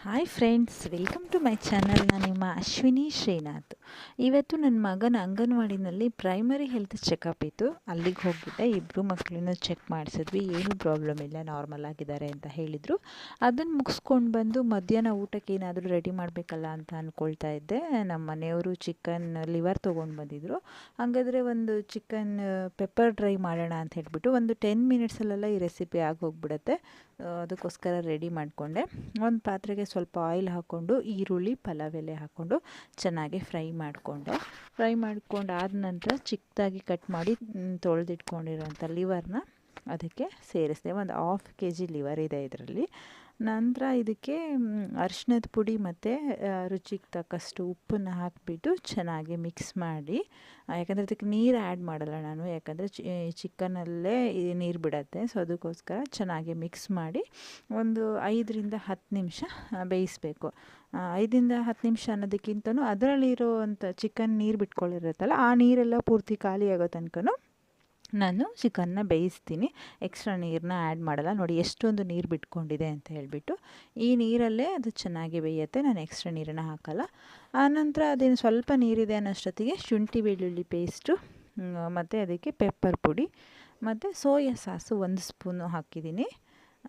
Hi friends, welcome to my channel. ನಾನು ನಿಮ್ಮ ಅಶ್ವಿನಿ ಶ್ರೀನಾಥ್. ಇವತ್ತು ನನ್ನ ಮಗನ ಅಂಗನವಾಡಿನಲ್ಲಿ ಪ್ರೈಮರಿ ಹೆಲ್ತ್ ಚೆಕಪ್ ಇತ್ತು. ಅಲ್ಲಿಗೆ ಹೋಗಿದ್ದೆ. ಇಬ್ಬರು ಮಕ್ಕಳನ್ನು ಚೆಕ್ ಮಾಡಿಸಿದ್ವಿ. ಏನೂ ಪ್ರಾಬ್ಲಮ್ ಇಲ್ಲ, ನಾರ್ಮಲ್ ಆಗಿದ್ದಾರೆ ಅಂತ ಹೇಳಿದರು. ಅದನ್ನು ಮುಗಿಸ್ಕೊಂಡು ಬಂದು ಮಧ್ಯಾಹ್ನ ಊಟಕ್ಕೆ ಏನಾದರೂ ರೆಡಿ ಮಾಡಬೇಕಲ್ಲ ಅಂತ ಅಂದ್ಕೊಳ್ತಾ ಇದ್ದೆ. ನಮ್ಮ ಮನೆಯವರು ಚಿಕನ್ ಲಿವರ್ ತೊಗೊಂಡು ಬಂದಿದ್ದರು. ಹಾಗಾದರೆ ಒಂದು ಚಿಕನ್ ಪೆಪ್ಪರ್ ಡ್ರೈ ಮಾಡೋಣ ಅಂತ ಹೇಳಿಬಿಟ್ಟು ಒಂದು 10 ಮಿನಿಟ್ಸಲ್ಲೆಲ್ಲ ಈ ರೆಸಿಪಿ ಆಗಿ ಹೋಗ್ಬಿಡುತ್ತೆ. ಅದಕ್ಕೋಸ್ಕರ ರೆಡಿ ಮಾಡಿಕೊಂಡೆ. ಒಂದು ಪಾತ್ರೆಗೆ ಸ್ವಲ್ಪ ಆಯಿಲ್ ಹಾಕ್ಕೊಂಡು ಈರುಳ್ಳಿ, ಪಲಾವ್ ಎಲೆ ಹಾಕ್ಕೊಂಡು ಚೆನ್ನಾಗಿ ಫ್ರೈ ಮಾಡ್ಕೊಂಡು ಆದ ನಂತರ ಚಿಕ್ಕದಾಗಿ ಕಟ್ ಮಾಡಿ ತೊಳೆದಿಟ್ಕೊಂಡಿರೋಂಥ ಲಿವರ್ನ ಅದಕ್ಕೆ ಸೇರಿಸಿದೆ. ಒಂದು 1/2 kg ಲಿವರ್ ಇದೆ ಇದರಲ್ಲಿ. ನಂತರ ಇದಕ್ಕೆ ಅರಿಶಿಣದ ಪುಡಿ ಮತ್ತು ರುಚಿಗೆ ತಕ್ಕಷ್ಟು ಉಪ್ಪನ್ನು ಹಾಕಿಬಿಟ್ಟು ಚೆನ್ನಾಗಿ ಮಿಕ್ಸ್ ಮಾಡಿ, ಯಾಕಂದರೆ ಅದಕ್ಕೆ ನೀರು ಆ್ಯಡ್ ಮಾಡಲ್ಲ ನಾನು, ಯಾಕಂದರೆ ಚಿಕನಲ್ಲೇ ನೀರು ಬಿಡತ್ತೆ. ಸೊ ಅದಕ್ಕೋಸ್ಕರ ಚೆನ್ನಾಗಿ ಮಿಕ್ಸ್ ಮಾಡಿ ಒಂದು 5ರಿಂದ 10 ನಿಮಿಷ ಬೇಯಿಸಬೇಕು. 5ರಿಂದ 10 ನಿಮಿಷ ಅನ್ನೋದಕ್ಕಿಂತನೂ ಅದರಲ್ಲಿರೋವಂಥ ಚಿಕನ್ ನೀರು ಬಿಟ್ಕೊಳ್ಳಿರುತ್ತಲ್ಲ, ಆ ನೀರೆಲ್ಲ ಪೂರ್ತಿ ಖಾಲಿ ಆಗೋ ತನಕನೂ ನಾನು ಚಿಕನ್ನ ಬೇಯಿಸ್ತೀನಿ. ಎಕ್ಸ್ಟ್ರಾ ನೀರನ್ನ ಆ್ಯಡ್ ಮಾಡಲ್ಲ. ನೋಡಿ ಎಷ್ಟೊಂದು ನೀರು ಬಿಟ್ಕೊಂಡಿದೆ ಅಂತ ಹೇಳಿಬಿಟ್ಟು. ಈ ನೀರಲ್ಲೇ ಅದು ಚೆನ್ನಾಗಿ ಬೇಯುತ್ತೆ, ನಾನು ಎಕ್ಸ್ಟ್ರಾ ನೀರನ್ನು ಹಾಕಲ್ಲ. ಆನಂತರ ಅದೇನು ಸ್ವಲ್ಪ ನೀರಿದೆ ಅನ್ನೋಷ್ಟೊತ್ತಿಗೆ ಶುಂಠಿ ಬೆಳ್ಳುಳ್ಳಿ ಪೇಸ್ಟು ಮತ್ತು ಅದಕ್ಕೆ ಪೆಪ್ಪರ್ ಪುಡಿ ಮತ್ತು ಸೋಯಾ ಸಾಸು 1 ಸ್ಪೂನು ಹಾಕಿದ್ದೀನಿ.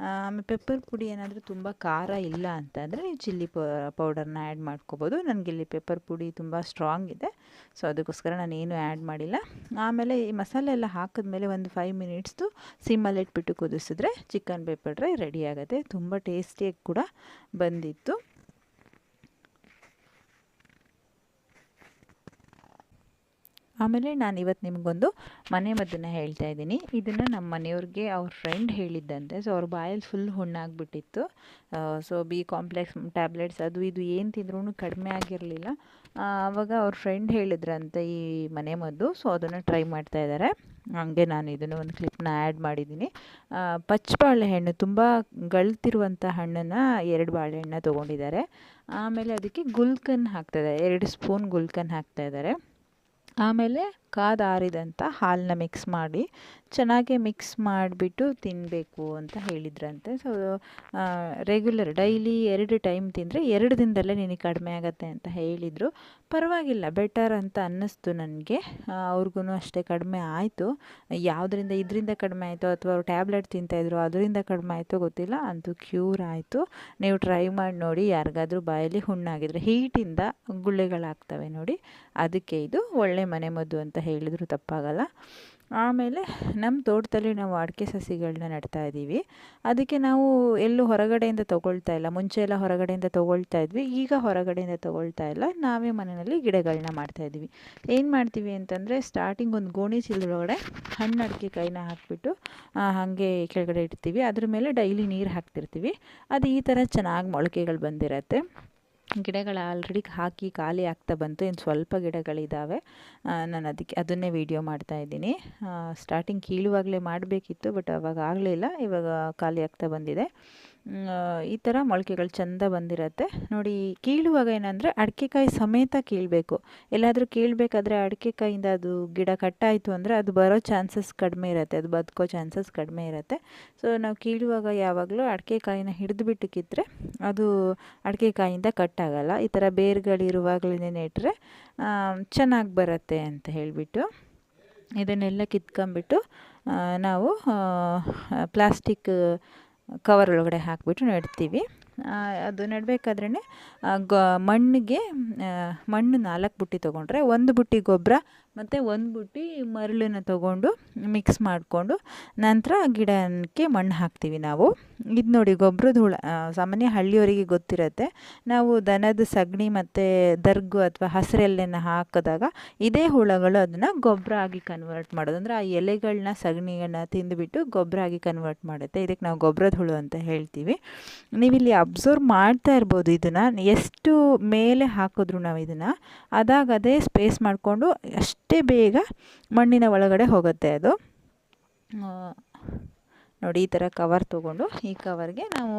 ಆಮೇಲೆ ಪೆಪ್ಪರ್ ಪುಡಿ ಏನಾದರೂ ತುಂಬ ಖಾರ ಇಲ್ಲ ಅಂತಂದರೆ ನೀವು ಚಿಲ್ಲಿ ಪೌಡರ್ನ ಆ್ಯಡ್ ಮಾಡ್ಕೋಬೋದು. ನನಗಿಲ್ಲಿ ಪೆಪ್ಪರ್ ಪುಡಿ ತುಂಬ ಸ್ಟ್ರಾಂಗ್ ಇದೆ, ಸೊ ಅದಕ್ಕೋಸ್ಕರ ನಾನೇನು ಆ್ಯಡ್ ಮಾಡಿಲ್ಲ. ಆಮೇಲೆ ಈ ಮಸಾಲೆ ಎಲ್ಲ ಹಾಕಿದ್ಮೇಲೆ ಒಂದು 5 ಮಿನಿಟ್ಸ್ದು ಸಿಮ್ಮಲ್ಲಿ ಇಟ್ಬಿಟ್ಟು ಕುದಿಸಿದ್ರೆ ಚಿಕನ್ ಪೆಪ್ಪರ್ ಡ್ರೈ ರೆಡಿ ಆಗುತ್ತೆ. ತುಂಬ ಟೇಸ್ಟಿಯಾಗಿ ಕೂಡ ಬಂದಿತ್ತು. ಆಮೇಲೆ ನಾನು ಇವತ್ತು ನಿಮಗೊಂದು ಮನೆಮದ್ದನ್ನು ಹೇಳ್ತಾ ಇದ್ದೀನಿ. ಇದನ್ನು ನಮ್ಮ ಮನೆಯವ್ರಿಗೆ ಅವ್ರ ಫ್ರೆಂಡ್ ಹೇಳಿದ್ದಂತೆ. ಸೊ ಅವ್ರ ಬಾಯಲ್ಲಿ ಫುಲ್ ಹುಣ್ಣಾಗ್ಬಿಟ್ಟಿತ್ತು. ಸೊ ಬಿ ಕಾಂಪ್ಲೆಕ್ಸ್ ಟ್ಯಾಬ್ಲೆಟ್ಸ್ ಅದು ಇದು ಏನು ತಿಂದ್ರೂ ಕಡಿಮೆ ಆಗಿರಲಿಲ್ಲ. ಆವಾಗ ಅವ್ರ ಫ್ರೆಂಡ್ ಹೇಳಿದ್ರಂತೆ ಈ ಮನೆಮದ್ದು. ಸೊ ಅದನ್ನು ಟ್ರೈ ಮಾಡ್ತಾ ಇದ್ದಾರೆ. ಹಾಗೆ ನಾನು ಇದನ್ನು ಒಂದು ಕ್ಲಿಪ್ನ ಆ್ಯಡ್ ಮಾಡಿದ್ದೀನಿ. ಪಚ್ಚ ಬಾಳೆಹಣ್ಣು, ತುಂಬ ಗಳ್ತಿರುವಂಥ ಹಣ್ಣನ್ನು 2 ಬಾಳೆಹಣ್ಣು ತೊಗೊಂಡಿದ್ದಾರೆ. ಆಮೇಲೆ ಅದಕ್ಕೆ ಗುಲ್ಕನ್ ಹಾಕ್ತಾಯಿದ್ದಾರೆ, 2 ಸ್ಪೂನ್ ಗುಲ್ಕನ್ ಹಾಕ್ತಾಯಿದ್ದಾರೆ. ಆಮೇಲೆ ಕಾದಾರಿದಂಥ ಹಾಲನ್ನ ಮಿಕ್ಸ್ ಮಾಡಿ ಚೆನ್ನಾಗಿ ಮಿಕ್ಸ್ ಮಾಡಿಬಿಟ್ಟು ತಿನ್ನಬೇಕು ಅಂತ ಹೇಳಿದ್ರಂತೆ. ಸೊ ರೆಗ್ಯುಲರ್ ಡೈಲಿ 2 ಟೈಮ್ ತಿಂದರೆ 2 ದಿನದಲ್ಲೇ ನಿನಗೆ ಕಡಿಮೆ ಆಗುತ್ತೆ ಅಂತ ಹೇಳಿದರು. ಪರವಾಗಿಲ್ಲ, ಬೆಟರ್ ಅಂತ ಅನ್ನಿಸ್ತು ನನಗೆ. ಅವ್ರಿಗೂ ಅಷ್ಟೇ ಕಡಿಮೆ ಆಯಿತು. ಇದರಿಂದ ಕಡಿಮೆ ಆಯಿತು ಅಥವಾ ಅವ್ರು ಟ್ಯಾಬ್ಲೆಟ್ ತಿಂತಾಯಿದ್ರು ಅದರಿಂದ ಕಡಿಮೆ ಆಯಿತು ಗೊತ್ತಿಲ್ಲ, ಅಂತೂ ಕ್ಯೂರ್ ಆಯಿತು. ನೀವು ಟ್ರೈ ಮಾಡಿ ನೋಡಿ. ಯಾರಿಗಾದ್ರೂ ಬಾಯಲ್ಲಿ ಹುಣ್ಣಾಗಿದ್ರೆ ಹೀಟಿಂದ ಗುಳ್ಳೆಗಳಾಗ್ತವೆ ನೋಡಿ, ಅದಕ್ಕೆ ಇದು ಒಳ್ಳೆ ಮನೆಮದ್ದು ಅಂತ ಹೇಳಿದ್ರು ತಪ್ಪಾಗಲ್ಲ. ಆಮೇಲೆ ನಮ್ಮ ತೋಟದಲ್ಲಿ ನಾವು ಅಡಿಕೆ ಸಸಿಗಳನ್ನ ನೆಡ್ತಾ ಇದ್ದೀವಿ. ಅದಕ್ಕೆ ನಾವು ಎಲ್ಲೂ ಹೊರಗಡೆಯಿಂದ ತೊಗೊಳ್ತಾ ಇಲ್ಲ. ಮುಂಚೆ ಎಲ್ಲ ಹೊರಗಡೆಯಿಂದ ತೊಗೊಳ್ತಾ ಇದ್ವಿ, ಈಗ ಹೊರಗಡೆಯಿಂದ ತೊಗೊಳ್ತಾ ಇಲ್ಲ. ನಾವೇ ಮನೆಯಲ್ಲಿ ಗಿಡಗಳನ್ನ ಮಾಡ್ತಾಯಿದ್ದೀವಿ. ಏನು ಮಾಡ್ತೀವಿ ಅಂತಂದರೆ, ಸ್ಟಾರ್ಟಿಂಗ್ ಒಂದು ಗೋಣಿ ಚೀಲದೊಳಗಡೆ ಹಣ್ಣು ಅಡಿಕೆ ಕಾಯಿನ ಹಾಕಿಬಿಟ್ಟು ಹಾಗೆ ಕೆಳಗಡೆ ಇಡ್ತೀವಿ. ಅದ್ರ ಮೇಲೆ ಡೈಲಿ ನೀರು ಹಾಕ್ತಿರ್ತೀವಿ. ಅದು ಈ ಥರ ಚೆನ್ನಾಗಿ ಮೊಳಕೆಗಳು ಬಂದಿರತ್ತೆ. ಗಿಡಗಳು ಆಲ್ರೆಡಿ ಹಾಕಿ ಖಾಲಿ ಆಗ್ತಾ ಬಂತು. ಇನ್ನು ಸ್ವಲ್ಪ ಗಿಡಗಳಿದ್ದಾವೆ. ನಾನು ಅದನ್ನೇ ವೀಡಿಯೋ ಮಾಡ್ತಾಯಿದ್ದೀನಿ. ಸ್ಟಾರ್ಟಿಂಗ್ ಕೀಳುವಾಗಲೇ ಮಾಡಬೇಕಿತ್ತು, ಬಟ್ ಅವಾಗ ಆಗಲಿಲ್ಲ. ಇವಾಗ ಖಾಲಿ ಆಗ್ತಾ ಬಂದಿದೆ. ಈ ಥರ ಮೊಳಕೆಗಳು ಚೆಂದ ಬಂದಿರತ್ತೆ ನೋಡಿ. ಕೀಳುವಾಗ ಏನಂದರೆ ಅಡಿಕೆಕಾಯಿ ಸಮೇತ ಕೀಳಬೇಕು. ಎಲ್ಲಾದರೂ ಕೀಳಬೇಕಾದ್ರೆ ಅಡಿಕೆಕಾಯಿಂದ ಅದು ಗಿಡ ಕಟ್ಟಾಯಿತು ಅಂದರೆ ಅದು ಬರೋ ಚಾನ್ಸಸ್ ಕಡಿಮೆ ಇರುತ್ತೆ, ಅದು ಬದುಕೋ ಚಾನ್ಸಸ್ ಕಡಿಮೆ ಇರುತ್ತೆ. ಸೊ ನಾವು ಕೀಳುವಾಗ ಯಾವಾಗಲೂ ಅಡಿಕೆಕಾಯಿನ ಹಿಡಿದುಬಿಟ್ಟು ಕಿತ್ತರೆ ಅದು ಅಡಿಕೆಕಾಯಿಂದ ಕಟ್ಟಾಗಲ್ಲ. ಈ ಥರ ಬೇರುಗಳಿರುವಾಗಲೇ ನೆಟ್ಟರೆ ಚೆನ್ನಾಗಿ ಬರುತ್ತೆ ಅಂತ ಹೇಳಿಬಿಟ್ಟು ಇದನ್ನೆಲ್ಲ ಕಿತ್ಕೊಂಬಿಟ್ಟು ನಾವು ಪ್ಲಾಸ್ಟಿಕ್ ಕವರ್ ಒಳಗಡೆ ಹಾಕಿಬಿಟ್ಟು ನೆಡ್ತೀವಿ. ಅದು ನೆಡಬೇಕಾದ್ರೇ ಮಣ್ಣು 4 ಬುಟ್ಟಿ ತೊಗೊಂಡ್ರೆ 1 ಬುಟ್ಟಿ ಗೊಬ್ಬರ ಮತ್ತು 1 ಬುಟ್ಟಿ ಮರಳನ್ನು ತೊಗೊಂಡು ಮಿಕ್ಸ್ ಮಾಡಿಕೊಂಡು ನಂತರ ಗಿಡಕ್ಕೆ ಮಣ್ಣು ಹಾಕ್ತೀವಿ ನಾವು. ಇದು ನೋಡಿ ಗೊಬ್ಬರದ ಹುಳ, ಸಾಮಾನ್ಯ ಹಳ್ಳಿಯವರಿಗೆ ಗೊತ್ತಿರುತ್ತೆ. ನಾವು ದನದ ಸಗಣಿ ಮತ್ತು ದರ್ಗು ಅಥವಾ ಹಸಿರೆಲೆನ ಹಾಕಿದಾಗ ಇದೇ ಹುಳಗಳು ಅದನ್ನು ಗೊಬ್ಬರ ಆಗಿ ಕನ್ವರ್ಟ್ ಮಾಡೋದು. ಅಂದರೆ ಆ ಎಲೆಗಳನ್ನ ಸಗಣಿಗಳನ್ನ ತಿಂದುಬಿಟ್ಟು ಗೊಬ್ಬರ ಆಗಿ ಕನ್ವರ್ಟ್ ಮಾಡುತ್ತೆ. ಇದಕ್ಕೆ ನಾವು ಗೊಬ್ಬರದ ಹುಳು ಅಂತ ಹೇಳ್ತೀವಿ. ನೀವಿಲ್ಲಿ ಅಬ್ಸರ್ವ್ ಮಾಡ್ತಾ ಇರ್ಬೋದು, ಇದನ್ನು ಎಷ್ಟು ಮೇಲೆ ಹಾಕಿದ್ರು ನಾವು ಇದನ್ನು ಅದೇ ಸ್ಪೇಸ್ ಮಾಡಿಕೊಂಡು ಅಷ್ಟೇ ಬೇಗ ಮಣ್ಣಿನ ಒಳಗಡೆ ಹೋಗುತ್ತೆ ಅದು. ನೋಡಿ ಈ ಥರ ಕವರ್ ತೊಗೊಂಡು ಈ ಕವರ್ಗೆ ನಾವು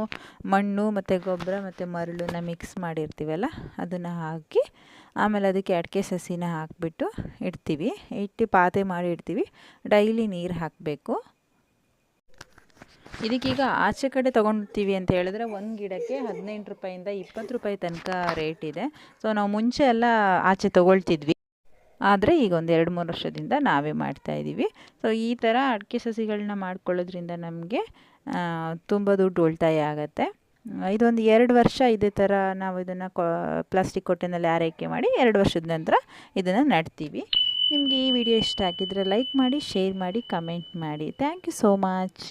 ಮಣ್ಣು ಮತ್ತು ಗೊಬ್ಬರ ಮತ್ತು ಮರಳನ್ನ ಮಿಕ್ಸ್ ಮಾಡಿರ್ತೀವಲ್ಲ ಅದನ್ನು ಹಾಕಿ ಆಮೇಲೆ ಅದಕ್ಕೆ ಅಡಿಕೆ ಸಸಿನ ಹಾಕಿಬಿಟ್ಟು ಇಟ್ಟು ಪಾತೆ ಮಾಡಿ ಇಡ್ತೀವಿ. ಡೈಲಿ ನೀರು ಹಾಕಬೇಕು. ಇದಕ್ಕೀಗ ಆಚೆ ಕಡೆ ತೊಗೊಳ್ತೀವಿ ಅಂತ ಹೇಳಿದ್ರೆ ಒಂದು ಗಿಡಕ್ಕೆ 18 ರೂಪಾಯಿಂದ 20 ರೂಪಾಯಿ ತನಕ ರೇಟ್ ಇದೆ. ಸೊ ನಾವು ಮುಂಚೆ ಎಲ್ಲ ಆಚೆ ತೊಗೊಳ್ತಿದ್ವಿ, ಆದರೆ ಈಗ ಒಂದು 2-3 ವರ್ಷದಿಂದ ನಾವೇ ಮಾಡ್ತಾಯಿದ್ದೀವಿ. ಸೊ ಈ ಥರ ಅಡಿಕೆ ಸಸಿಗಳನ್ನ ಮಾಡ್ಕೊಳ್ಳೋದ್ರಿಂದ ನಮಗೆ ತುಂಬ ದುಡ್ಡು ಉಳಿತಾಯ ಆಗುತ್ತೆ. ಇದೊಂದು 2 ವರ್ಷ ಇದೇ ಥರ ನಾವು ಇದನ್ನು ಪ್ಲಾಸ್ಟಿಕ್ ಕೊಟ್ಟೆನಲ್ಲಿ ಆರೈಕೆ ಮಾಡಿ 2 ವರ್ಷದ ನಂತರ ಇದನ್ನು ನೆಡ್ತೀವಿ. ನಿಮಗೆ ಈ ವಿಡಿಯೋ ಇಷ್ಟ ಆಗಿದ್ದರೆ ಲೈಕ್ ಮಾಡಿ, ಶೇರ್ ಮಾಡಿ, ಕಮೆಂಟ್ ಮಾಡಿ. Thank you so much.